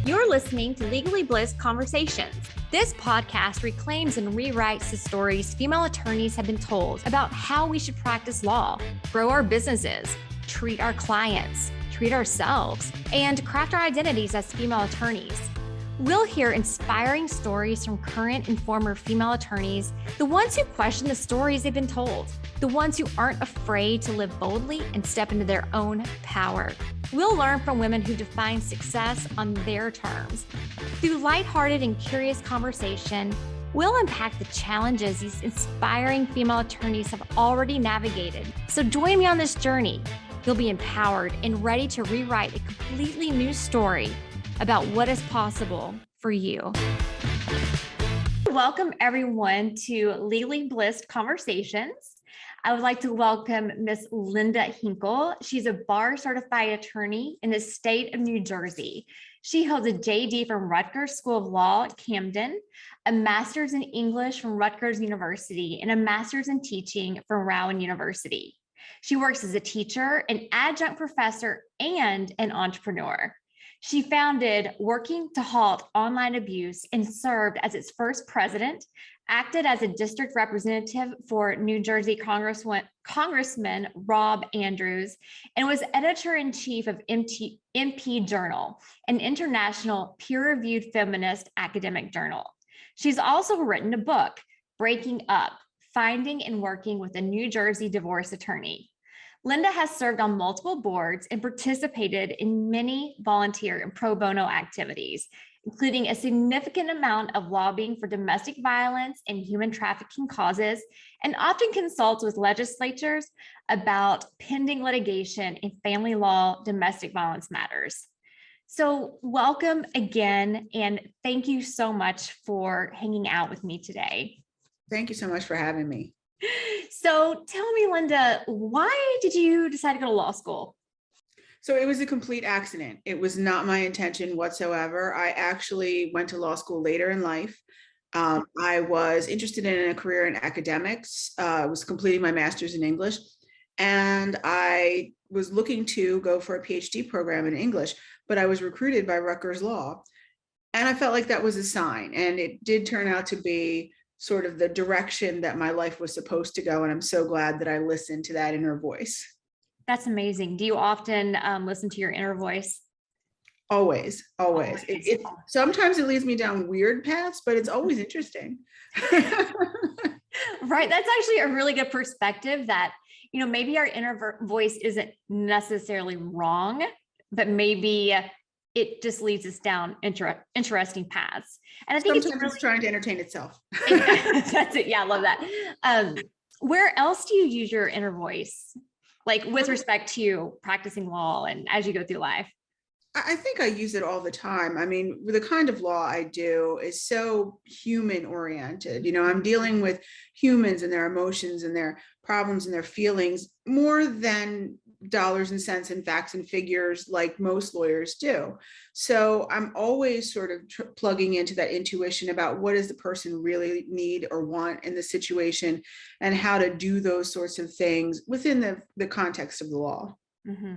You're listening to Legally Blissed Conversations. This podcast reclaims and rewrites the stories female attorneys have been told about how we should practice law, grow our businesses, treat our clients, treat ourselves, and craft our identities as female attorneys. We'll hear inspiring stories from current and former female attorneys, the ones who question the stories they've been told, the ones who aren't afraid to live boldly and step into their own power. We'll learn from women who define success on their terms. Through lighthearted and curious conversation, we'll unpack the challenges these inspiring female attorneys have already navigated. So join me on this journey. You'll be empowered and ready to rewrite a completely new story about what is possible for you. Welcome everyone to Legally Blissed Conversations. I would like to welcome Miss Lynda Hinkle. She's a bar certified attorney in the state of New Jersey. She holds a JD from Rutgers School of Law at Camden, a master's in English from Rutgers University, and a master's in teaching from Rowan University. She works as a teacher, an adjunct professor, and an entrepreneur. She founded Working to Halt Online Abuse and served as its first president, acted as a district representative for New Jersey Congressman Rob Andrews, and was editor-in-chief of MP Journal, an international peer-reviewed feminist academic journal. She's also written a book, Breaking Up: Finding and Working with a New Jersey Divorce Attorney. Lynda has served on multiple boards and participated in many volunteer and pro bono activities, including a significant amount of lobbying for domestic violence and human trafficking causes, and often consults with legislatures about pending litigation in family law domestic violence matters. So welcome again, and thank you so much for hanging out with me today. Thank you so much for having me. So tell me, Lynda, why did you decide to go to law school? So it was a complete accident. It was not my intention whatsoever. I actually went to law school later in life. I was interested in a career in academics. I was completing my master's in English, and I was looking to go for a PhD program in English, but I was recruited by Rutgers Law. And I felt like that was a sign. And it did turn out to be sort of the direction that my life was supposed to go. And I'm so glad that I listened to that inner voice. That's amazing. Do you often listen to your inner voice? Always. Sometimes it leads me down weird paths, but it's always interesting. Right. That's actually a really good perspective that, maybe our inner voice isn't necessarily wrong, but maybe it just leads us down interesting paths. And I think sometimes it's trying to entertain itself. That's it. Yeah, I love that. Where else do you use your inner voice? Like with respect to practicing law and as you go through life? I think I use it all the time. I mean, the kind of law I do is so human oriented. I'm dealing with humans and their emotions and their problems and their feelings more than dollars and cents and facts and figures like most lawyers do. So I'm always sort of plugging into that intuition about what does the person really need or want in the situation and how to do those sorts of things within the context of the law. Mm-hmm.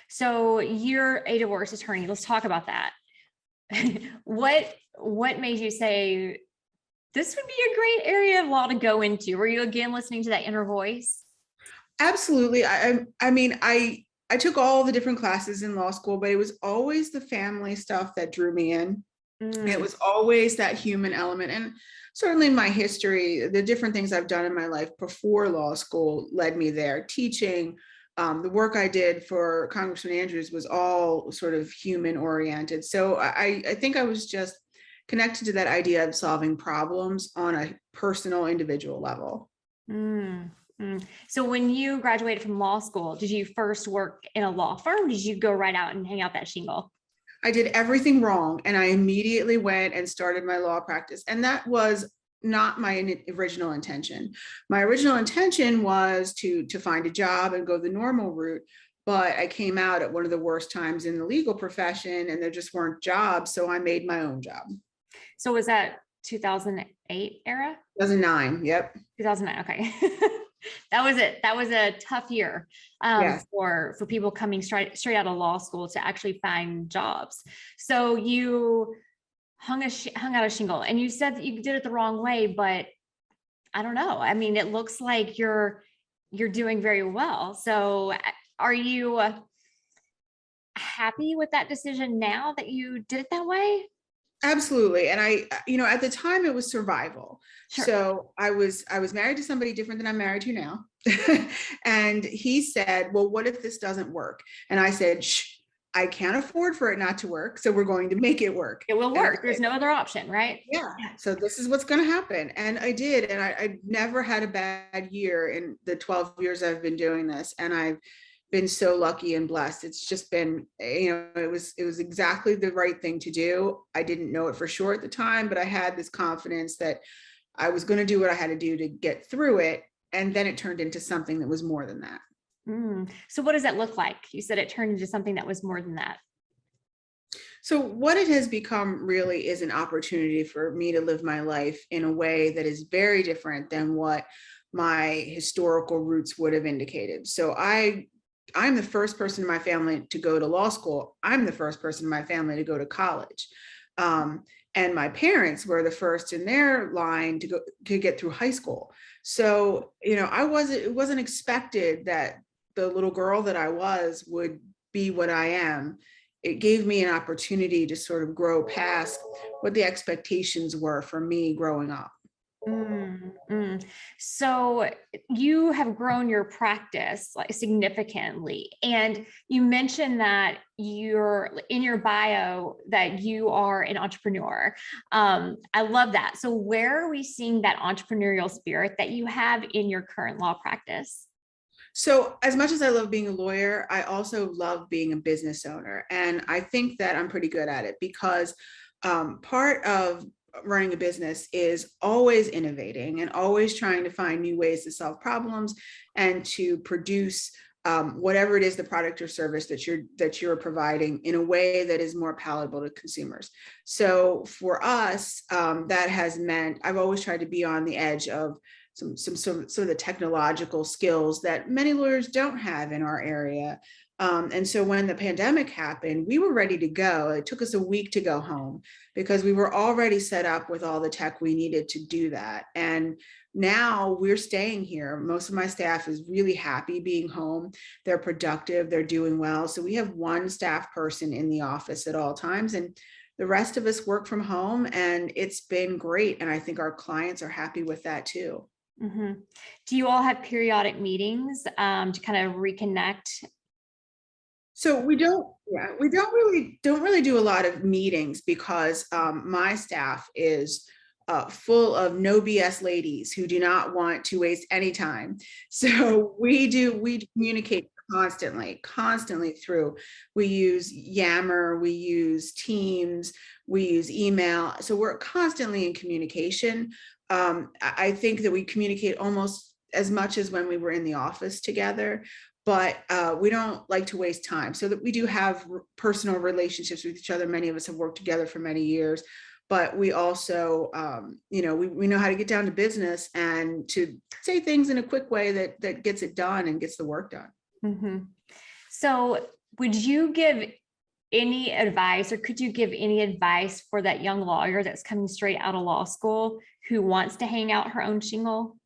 So you're a divorce attorney. Let's talk about that. What made you say this would be a great area of law to go into? Were you again listening to that inner voice? Absolutely. I took all the different classes in law school, but it was always the family stuff that drew me in. It was always that human element. And certainly my history, the different things I've done in my life before law school led me there. Teaching, the work I did for Congressman Andrews was all sort of human oriented. So I think I was just connected to that idea of solving problems on a personal, individual level. So when you graduated from law school, did you first work in a law firm? Did you go right out and hang out that shingle? I did everything wrong, and I immediately went and started my law practice. And that was not my original intention. My original intention was to find a job and go the normal route. But I came out at one of the worst times in the legal profession, and there just weren't jobs. So I made my own job. So was that 2008 era? 2009. Yep. 2009. Okay. That was it. That was a tough year Yes. for people coming straight out of law school to actually find jobs. So you hung out a shingle, and you said that you did it the wrong way, but I don't know. I mean, it looks like you're doing very well. So are you happy with that decision now that you did it that way? Absolutely. And at the time it was survival. Sure. So I was married to somebody different than I'm married to now. And he said, well, what if this doesn't work? And I said, shh, I can't afford for it not to work. So we're going to make it work. It will work. There's no other option, right? Yeah. So this is what's going to happen. And I did. And I never had a bad year in the 12 years I've been doing this. And I've been so lucky and blessed. It's just been, it was exactly the right thing to do. I didn't know it for sure at the time, but I had this confidence that I was going to do what I had to do to get through it. And then it turned into something that was more than that. So what does that look like? You said it turned into something that was more than that. So what it has become really is an opportunity for me to live my life in a way that is very different than what my historical roots would have indicated. So I'm the first person in my family to go to law school. I'm the first person in my family to go to college. And my parents were the first in their line to get through high school. So, it wasn't expected that the little girl that I was would be what I am. It gave me an opportunity to sort of grow past what the expectations were for me growing up. So you have grown your practice like significantly, and you mentioned that you're in your bio that you are an entrepreneur. I love that. So where are we seeing that entrepreneurial spirit that you have in your current law practice? So as much as I love being a lawyer, I also love being a business owner. And I think that I'm pretty good at it because part of running a business is always innovating and always trying to find new ways to solve problems and to produce whatever it is, the product or service that you're providing in a way that is more palatable to consumers. So for us, that has meant I've always tried to be on the edge of some of the technological skills that many lawyers don't have in our area. And so when the pandemic happened, we were ready to go. It took us a week to go home because we were already set up with all the tech we needed to do that. And now we're staying here. Most of my staff is really happy being home. They're productive, they're doing well. So we have one staff person in the office at all times, and the rest of us work from home, and it's been great. And I think our clients are happy with that too. Mm-hmm. Do you all have periodic meetings to kind of reconnect? So we don't really do a lot of meetings because my staff is full of no BS ladies who do not want to waste any time. So we communicate constantly through. We use Yammer, we use Teams, we use email. So we're constantly in communication. I think that we communicate almost as much as when we were in the office together, but we don't like to waste time. So that we do have personal relationships with each other. Many of us have worked together for many years, but we also, we know how to get down to business and to say things in a quick way that gets it done and gets the work done. Mm-hmm. So would you give any advice, or could you give any advice for that young lawyer that's coming straight out of law school who wants to hang out her own shingle?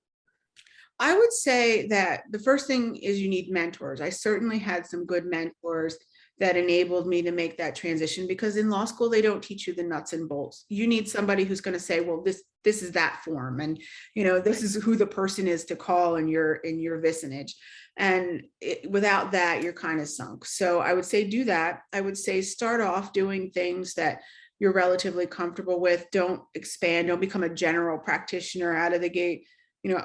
I would say that the first thing is you need mentors. I certainly had some good mentors that enabled me to make that transition, because in law school, they don't teach you the nuts and bolts. You need somebody who's going to say, well, this is that form. And, this is who the person is to call in your vicinage. And without that, you're kind of sunk. So I would say do that. I would say start off doing things that you're relatively comfortable with. Don't expand. Don't become a general practitioner out of the gate.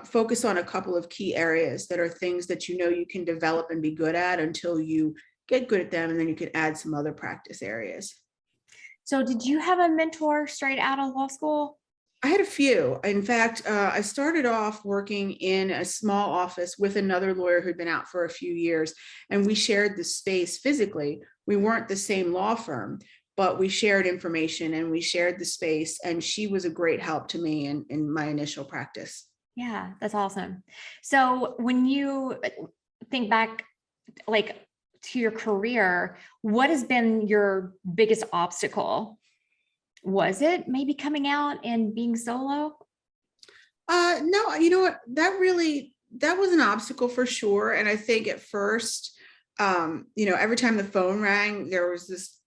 Focus on a couple of key areas that are things that you can develop and be good at until you get good at them, and then you can add some other practice areas. So did you have a mentor straight out of law school? I had a few. In fact, I started off working in a small office with another lawyer who'd been out for a few years, and we shared the space physically. We weren't the same law firm, but we shared information and we shared the space, and she was a great help to me in my initial practice. Yeah, that's awesome. So when you think back, like, to your career, what has been your biggest obstacle? Was it maybe coming out and being solo? No, you know what? That was an obstacle for sure. And I think at first, every time the phone rang, there was this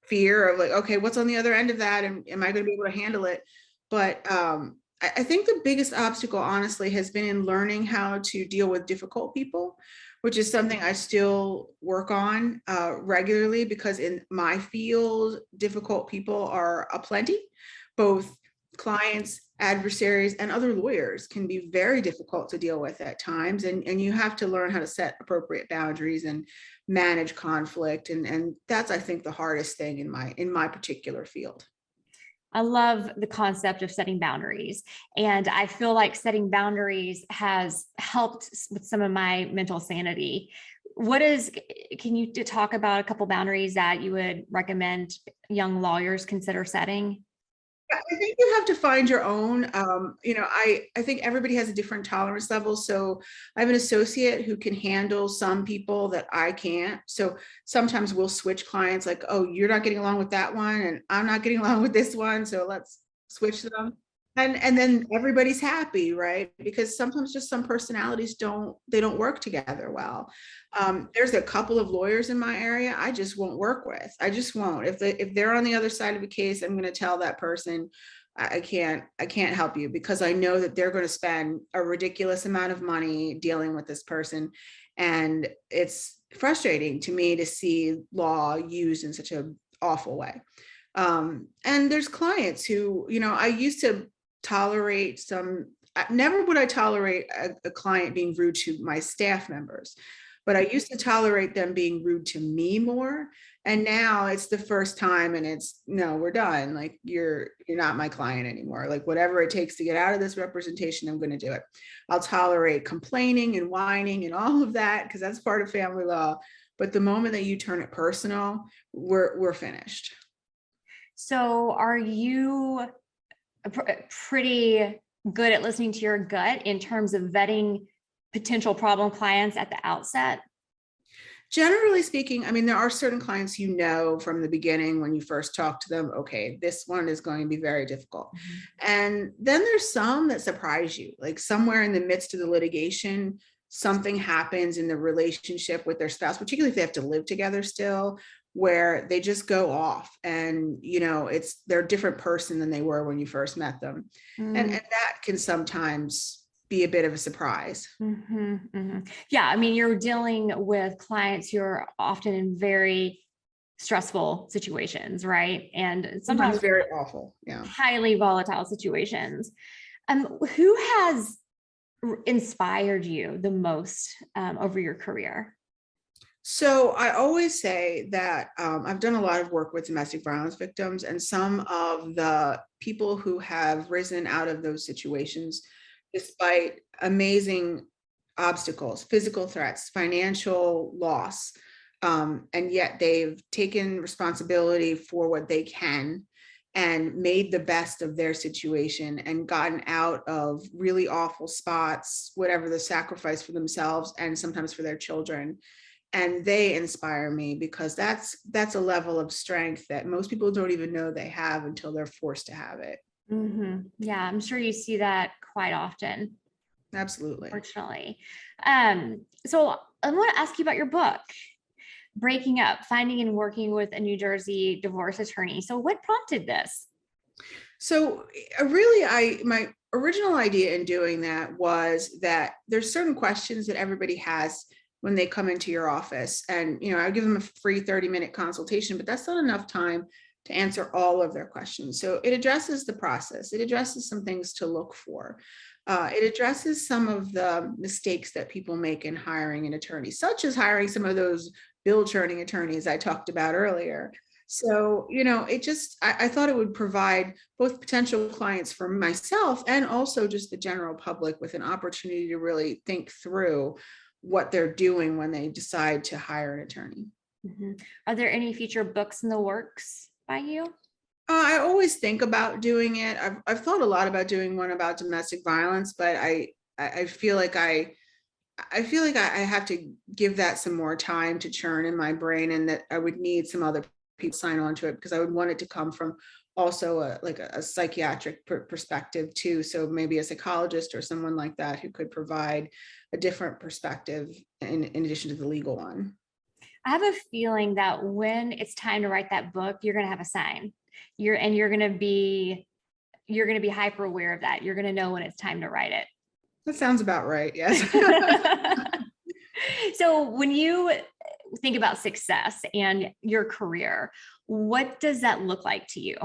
fear of like, okay, what's on the other end of that? And am I going to be able to handle it? But I think the biggest obstacle, honestly, has been in learning how to deal with difficult people, which is something I still work on regularly, because in my field, difficult people are aplenty. Both clients, adversaries, and other lawyers can be very difficult to deal with at times. And you have to learn how to set appropriate boundaries and manage conflict. And that's, I think, the hardest thing in my particular field. I love the concept of setting boundaries. And I feel like setting boundaries has helped with some of my mental sanity. Can you talk about a couple boundaries that you would recommend young lawyers consider setting? I think you have to find your own. I think everybody has a different tolerance level. So I have an associate who can handle some people that I can't. So sometimes we'll switch clients, like, oh, you're not getting along with that one, and I'm not getting along with this one. So let's switch them. And then everybody's happy, right? Because sometimes just some personalities don't work together well. There's a couple of lawyers in my area I just won't work with. I just won't. If they're on the other side of a case, I'm going to tell that person, I can't help you, because I know that they're going to spend a ridiculous amount of money dealing with this person. And it's frustrating to me to see law used in such an awful way. And there's clients who, I used to tolerate never would I tolerate a client being rude to my staff members, but I used to tolerate them being rude to me more. And now it's the first time, and it's, no, we're done. Like, you're not my client anymore. Like, whatever it takes to get out of this representation, I'm going to do it. I'll tolerate complaining and whining and all of that, because that's part of family law. But the moment that you turn it personal, we're finished. So are you pretty good at listening to your gut in terms of vetting potential problem clients at the outset? Generally speaking, I mean, there are certain clients, from the beginning when you first talk to them, okay, this one is going to be very difficult. Mm-hmm. And then there's some that surprise you, like somewhere in the midst of the litigation, something happens in the relationship with their spouse, particularly if they have to live together still, where they just go off, and they're a different person than they were when you first met them. And that can sometimes be a bit of a surprise. Mm-hmm, mm-hmm. Yeah, I mean, you're dealing with clients who are often in very stressful situations, right? And sometimes very awful, yeah, highly volatile situations. Who has inspired you the most over your career? So I always say that I've done a lot of work with domestic violence victims, and some of the people who have risen out of those situations, despite amazing obstacles, physical threats, financial loss, and yet they've taken responsibility for what they can and made the best of their situation and gotten out of really awful spots, whatever the sacrifice for themselves and sometimes for their children. And they inspire me, because that's a level of strength that most people don't even know they have until they're forced to have it. Mm-hmm. Yeah, I'm sure you see that quite often. Absolutely. Unfortunately. So I want to ask you about your book, Breaking Up, Finding and Working with a New Jersey Divorce Attorney. So what prompted this? So really, my original idea in doing that was that there's certain questions that everybody has when they come into your office, and I give them a free 30-minute consultation, but that's not enough time to answer all of their questions. So it addresses the process. It addresses some things to look for. It addresses some of the mistakes that people make in hiring an attorney, such as hiring some of those bill churning attorneys I talked about earlier. So, I thought it would provide both potential clients for myself and also just the general public with an opportunity to really think through what they're doing when they decide to hire an attorney. Mm-hmm. Are there any future books in the works by you? I always think about doing it. I've thought a lot about doing one about domestic violence, but I feel like I have to give that some more time to churn in my brain, and that I would need some other people to sign on to it, because I would want it to come from also a psychiatric perspective too. So maybe a psychologist or someone like that who could provide a different perspective in addition to the legal one. I have a feeling that when it's time to write that book, you're going to have a sign. You're going to be hyper aware of that. You're going to know when it's time to write it. That sounds about right. Yes. So when you think about success and your career, what does that look like to you?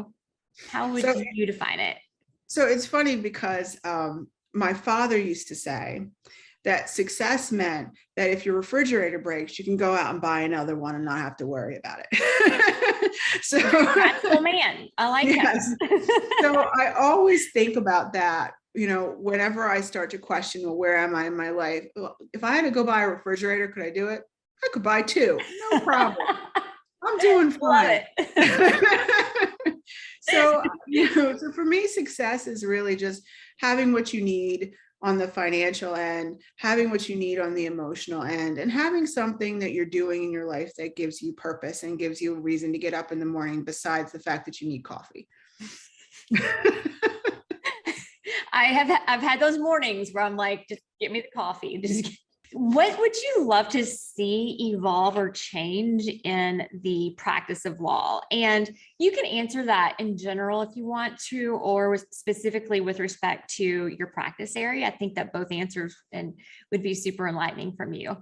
How would you define it? So it's funny because my father used to say that success meant that if your refrigerator breaks, you can go out and buy another one and not have to worry about it. So, practical man, I like that. So I always think about that, whenever I start to question, well, where am I in my life? Well, if I had to go buy a refrigerator, could I do it? I could buy two, no problem. I'm doing fine. So, so for me, success is really just having what you need on the financial end, having what you need on the emotional end, and having something that you're doing in your life that gives you purpose and gives you a reason to get up in the morning, besides the fact that you need coffee. I've had those mornings where I'm like, just get me the coffee. What would you love to see evolve or change in the practice of law? And you can answer that in general if you want to, or specifically with respect to your practice area. I think that both answers would be super enlightening from you.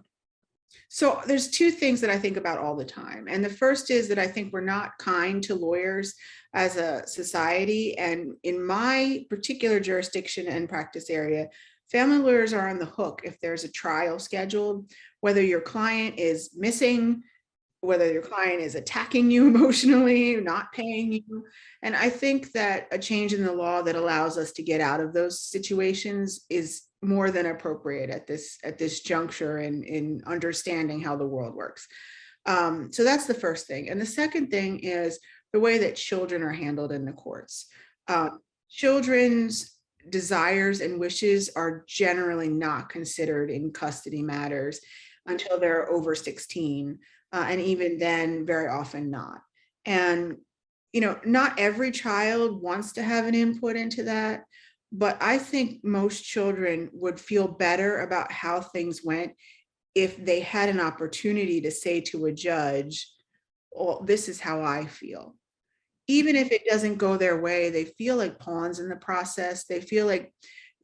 So there's two things that I think about all the time. And the first is that I think we're not kind to lawyers as a society. And in my particular jurisdiction and practice area, family lawyers are on the hook if there's a trial scheduled, whether your client is missing, whether your client is attacking you emotionally, not paying you. And I think that a change in the law that allows us to get out of those situations is more than appropriate at this juncture in understanding how the world works. So that's the first thing. And the second thing is the way that children are handled in the courts. Children's desires and wishes are generally not considered in custody matters until they're over 16. And even then, very often not. And, not every child wants to have an input into that, but I think most children would feel better about how things went if they had an opportunity to say to a judge, "Oh, this is how I feel." Even if it doesn't go their way, they feel like pawns in the process. They feel like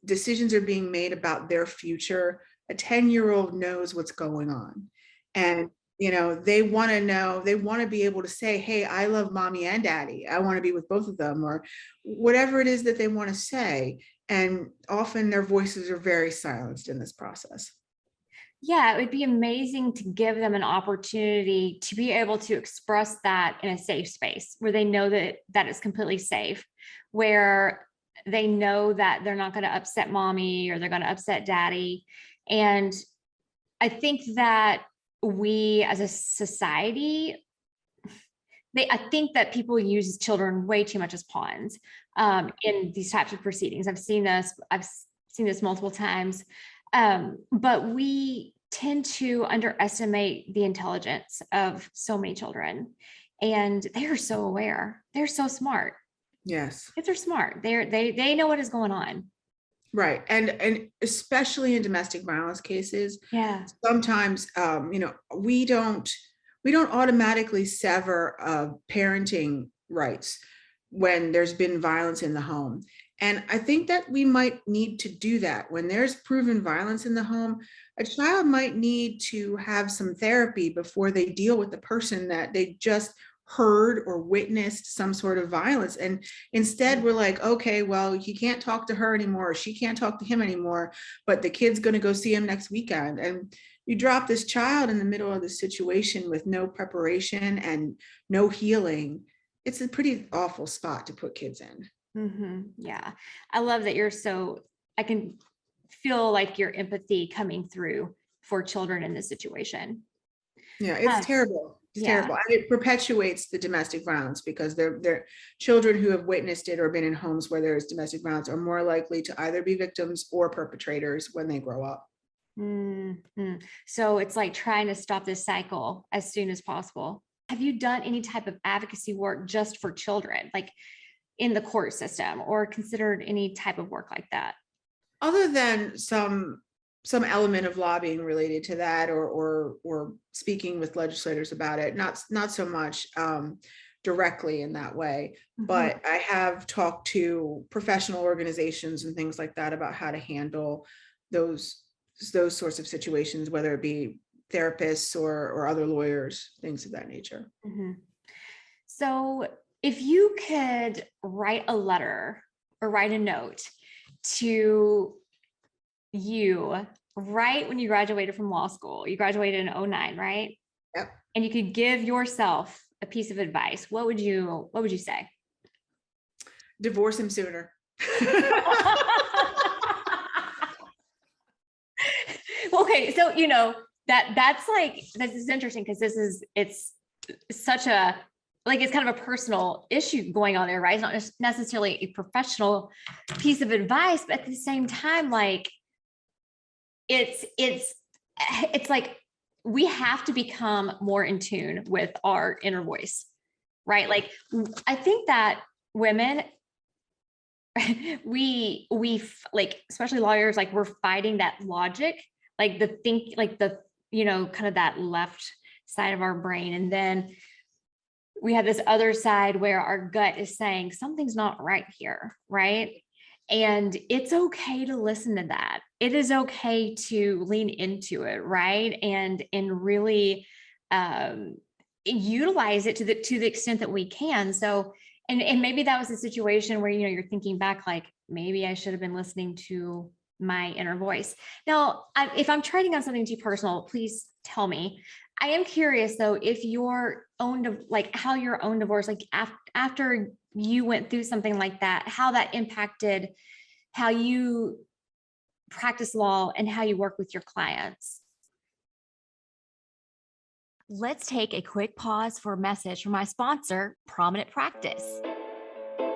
decisions are being made about their future. A 10-year-old knows what's going on. And, they want to know, they want to be able to say, "Hey, I love mommy and daddy. I want to be with both of them," or whatever it is that they want to say. And often their voices are very silenced in this process. Yeah, it would be amazing to give them an opportunity to be able to express that in a safe space where they know that it's completely safe, where they know that they're not going to upset mommy or they're going to upset daddy. And I think that we as a society, I think that people use children way too much as pawns in these types of proceedings. I've seen this multiple times. But we tend to underestimate the intelligence of so many children, and they are so aware. They're so smart. Yes. Kids are smart. They know what is going on. Right. And especially in domestic violence cases, yeah, sometimes, we don't automatically sever parenting rights when there's been violence in the home. And I think that we might need to do that. When there's proven violence in the home, a child might need to have some therapy before they deal with the person that they just heard or witnessed some sort of violence. And instead we're like, okay, well, he can't talk to her anymore, or she can't talk to him anymore, but the kid's going to go see him next weekend. And you drop this child in the middle of the situation with no preparation and no healing. It's a pretty awful spot to put kids in. Mm-hmm. Yeah. I love that I can feel like your empathy coming through for children in this situation. Yeah, it's terrible. It's yeah. terrible. And it perpetuates the domestic violence because they're children who have witnessed it or been in homes where there is domestic violence are more likely to either be victims or perpetrators when they grow up. Mm-hmm. So it's like trying to stop this cycle as soon as possible. Have you done any type of advocacy work just for children, like in the court system, or considered any type of work like that? Other than some element of lobbying related to that, or speaking with legislators about it, not so much directly in that way, but I have talked to professional organizations and things like that about how to handle those sorts of situations, whether it be therapists or other lawyers, things of that nature. So if you could write a letter or write a note to you right when you graduated from law school, you graduated in 2009, right? Yep. And you could give yourself a piece of advice, what would you say? Divorce him sooner. Okay, so that's interesting because it's such a, like, it's kind of a personal issue going on there, right? It's not necessarily a professional piece of advice, but at the same time, like, it's like we have to become more in tune with our inner voice, right? Like, I think that women, we like, especially lawyers, like, we're fighting that logic, like the kind of that left side of our brain, and then we have this other side where our gut is saying something's not right here, right? And it's okay to listen to that. It is okay to lean into it, right? And really utilize it to the extent that we can. So, and maybe that was a situation where, you're thinking back, like, maybe I should have been listening to my inner voice. Now, if I'm trading on something too personal, please tell me. I am curious though, if your own, like, how your own divorce, like after you went through something like that, how that impacted how you practice law and how you work with your clients. Let's take a quick pause for a message from my sponsor, Prominent Practice.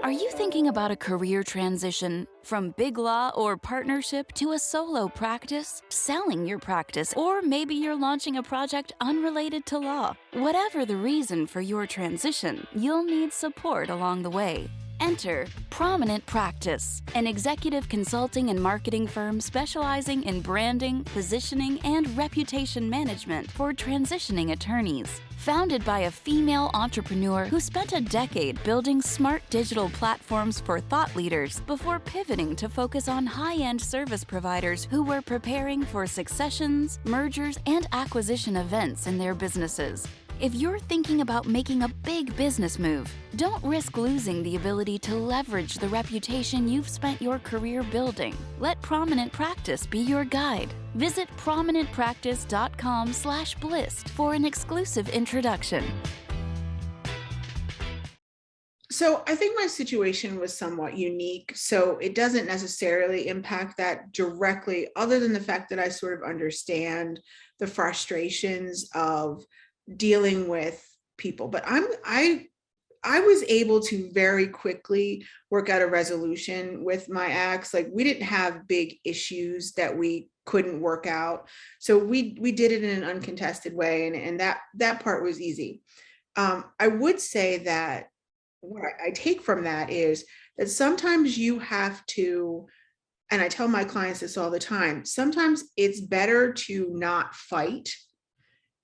Are you thinking about a career transition from big law or partnership to a solo practice, selling your practice, or maybe you're launching a project unrelated to law? Whatever the reason for your transition, you'll need support along the way. Enter Prominent Practice, an executive consulting and marketing firm specializing in branding, positioning, and reputation management for transitioning attorneys. Founded by a female entrepreneur who spent a decade building smart digital platforms for thought leaders before pivoting to focus on high-end service providers who were preparing for successions, mergers, and acquisition events in their businesses. If you're thinking about making a big business move, don't risk losing the ability to leverage the reputation you've spent your career building. Let Prominent Practice be your guide. Visit prominentpractice.com/blissed for an exclusive introduction. So I think my situation was somewhat unique. So it doesn't necessarily impact that directly, other than the fact that I sort of understand the frustrations of dealing with people. But I was able to very quickly work out a resolution with my ex. Like, we didn't have big issues that we couldn't work out. So we did it in an uncontested way. And that part was easy. I would say that what I take from that is that sometimes you have to, and I tell my clients this all the time, sometimes it's better to not fight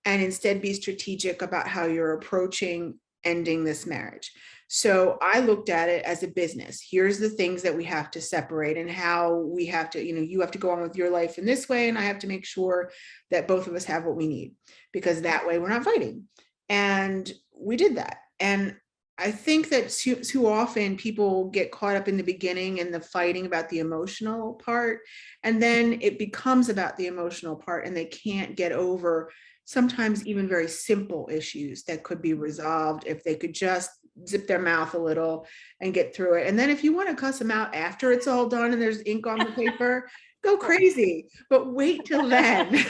and instead be strategic about how you're approaching ending this marriage. So I looked at it as a business. Here's the things that we have to separate and how we have to, you have to go on with your life in this way, and I have to make sure that both of us have what we need, because that way we're not fighting. And we did that. And I think that too often people get caught up in the beginning and the fighting about the emotional part, and then it becomes about the emotional part, and they can't get over sometimes even very simple issues that could be resolved if they could just zip their mouth a little and get through it. And then if you want to cuss them out after it's all done and there's ink on the paper, go crazy, but wait till then.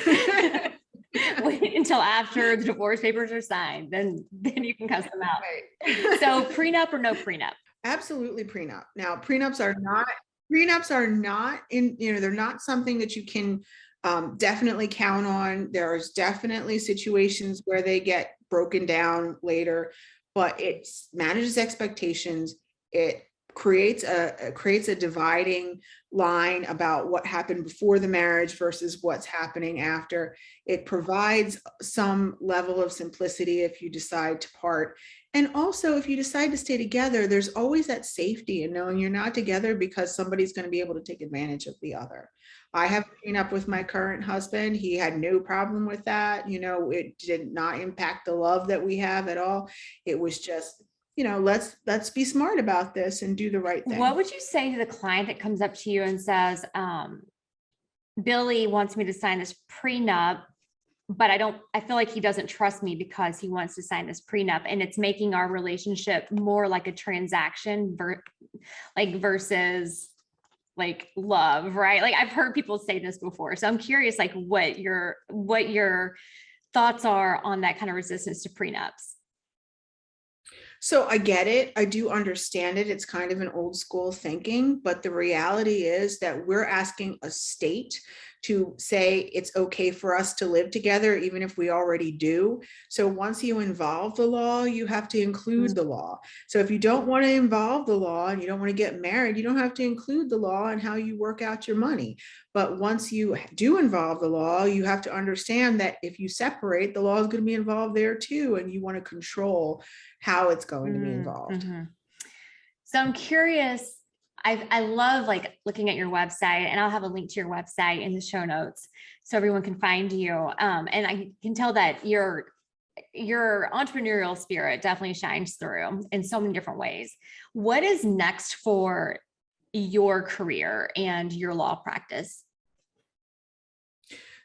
wait until after the divorce papers are signed, then you can cuss them out. Right. So prenup or no prenup? Absolutely prenup. Now, prenups are not in, they're not something that you can definitely count on. There's definitely situations where they get broken down later, but it manages expectations. It creates a dividing line about what happened before the marriage versus what's happening after. It provides some level of simplicity if you decide to part. And also, if you decide to stay together, there's always that safety in knowing you're not together because somebody's going to be able to take advantage of the other. I have a prenup with my current husband. He had no problem with that. It did not impact the love that we have at all. It was just, let's be smart about this and do the right thing. What would you say to the client that comes up to you and says, Billy wants me to sign this prenup, but I feel like he doesn't trust me because he wants to sign this prenup, and it's making our relationship more like a transaction versus like love, right? Like I've heard people say this before. So I'm curious, like what your thoughts are on that kind of resistance to prenups. So I get it. I do understand it. It's kind of an old school thinking, but the reality is that we're asking a state to say it's okay for us to live together, even if we already do. So once you involve the law, you have to include the law. So if you don't want to involve the law and you don't want to get married, you don't have to include the law and how you work out your money. But once you do involve the law, you have to understand that if you separate, the law is going to be involved there too, and you want to control how it's going to be involved. Mm-hmm. So I'm curious, I love like looking at your website, and I'll have a link to your website in the show notes so everyone can find you. And I can tell that your entrepreneurial spirit definitely shines through in so many different ways. What is next for your career and your law practice?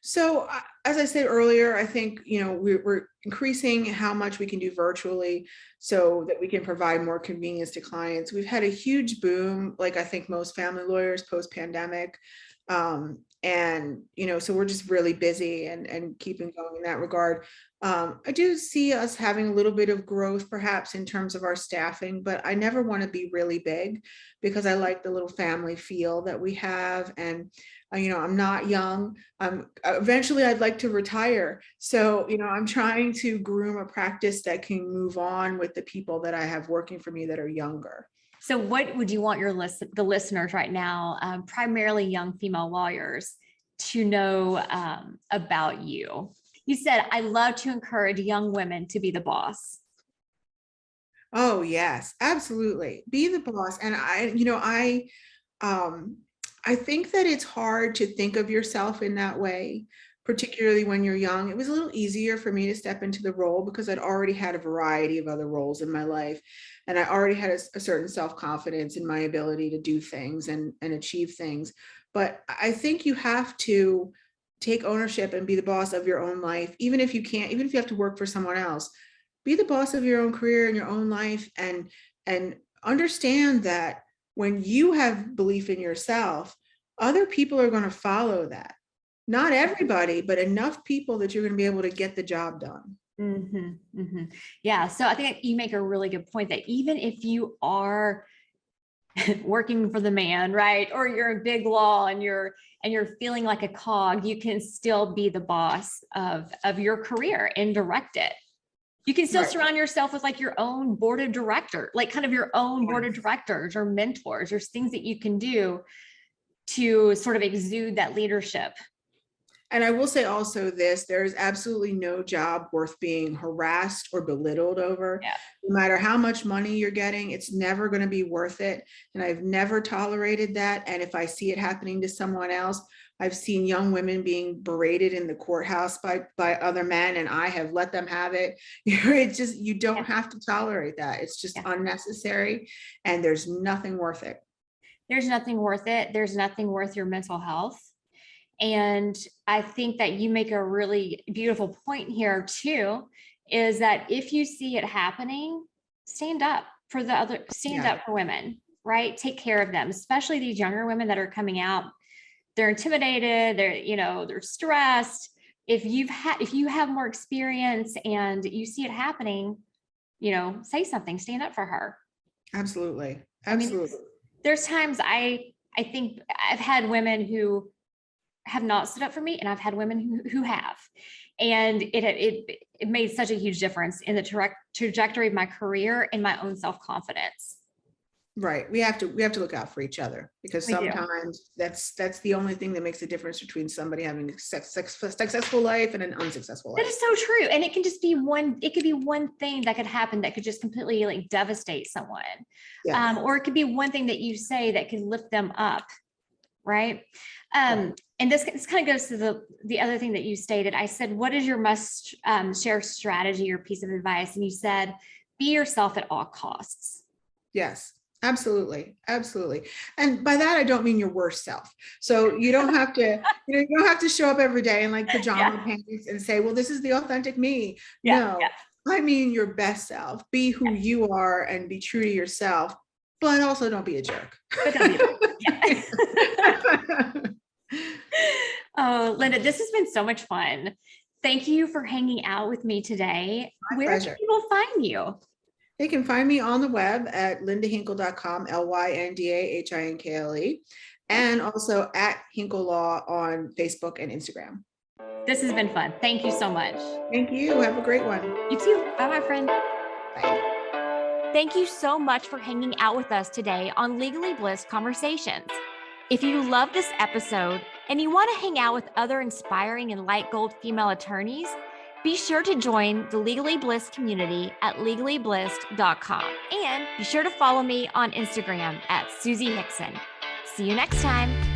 So as I said earlier, I think, we're increasing how much we can do virtually so that we can provide more convenience to clients. We've had a huge boom, like I think most family lawyers post-pandemic. So we're just really busy and keeping going in that regard. I do see us having a little bit of growth perhaps in terms of our staffing, but I never want to be really big because I like the little family feel that we have. And I'm not young. Eventually I'd like to retire. So, I'm trying to groom a practice that can move on with the people that I have working for me that are younger. So what would you want the listeners right now, primarily young female lawyers, to know about you? You said, I love to encourage young women to be the boss. Oh, yes, absolutely. Be the boss. And I think that it's hard to think of yourself in that way, particularly when you're young. It was a little easier for me to step into the role because I'd already had a variety of other roles in my life. And I already had a certain self-confidence in my ability to do things and achieve things. But I think you have to take ownership and be the boss of your own life, even if you have to work for someone else. Be the boss of your own career and your own life, and understand that when you have belief in yourself, other people are going to follow that. Not everybody, but enough people that you're going to be able to get the job done. Mm-hmm, mm-hmm. Yeah. So I think you make a really good point that even if you are working for the man, right, or you're in big law and you're feeling like a cog, you can still be the boss of your career and direct it. You can still surround yourself with like your own board of directors, like kind of your own board of directors or mentors. There's things that you can do to sort of exude that leadership. And I will say also this, there is absolutely no job worth being harassed or belittled over. Yeah. No matter how much money you're getting, it's never going to be worth it. And I've never tolerated that. And if I see it happening to someone else, I've seen young women being berated in the courthouse by other men, and I have let them have it. It's just, you don't have to tolerate that. It's just unnecessary, and there's nothing worth it. There's nothing worth it. There's nothing worth your mental health. And I think that you make a really beautiful point here too, is that if you see it happening, stand up for the other, stand up for women, right? Take care of them, especially these younger women that are coming out. They're intimidated, they're stressed, if you have more experience and you see it happening, say something, stand up for her. Absolutely. I mean, Absolutely. there's times I think I've had women who have not stood up for me, and I've had women who have, and it made such a huge difference in the trajectory of my career and my own self-confidence. Right. We have to look out for each other, because We do. sometimes that's the only thing that makes a difference between somebody having a successful life and an unsuccessful That life. is so true. And it could be one thing that could happen that could just completely like devastate someone. Yeah. Or it could be one thing that you say that could lift them up. Right. And this kind of goes to the other thing that you stated. I said, what is your must share strategy or piece of advice? And you said, be yourself at all costs. Yes. Absolutely. Absolutely. And by that, I don't mean your worst self. So you don't have to, you don't have to show up every day in like pajama pants and say, well, this is the authentic me. No, I mean your best self. Be who you are and be true to yourself, but also don't be a jerk. But don't be Oh, Lynda, this has been so much fun. Thank you for hanging out with me today. My Where pleasure. can people find you? They can find me on the web at lyndahinkle.com, LYNDAHINKLE, and also at Hinkle Law on Facebook and Instagram. This has been fun. Thank you so much. Thank you. Have a great one. You too. Bye, my friend. Bye. Thank you so much for hanging out with us today on Legally Blissed Conversations. If you love this episode and you want to hang out with other inspiring and light gold female attorneys, be sure to join the Legally Blissed community at legallyblissed.com. And be sure to follow me on Instagram at Susie Hickson. See you next time.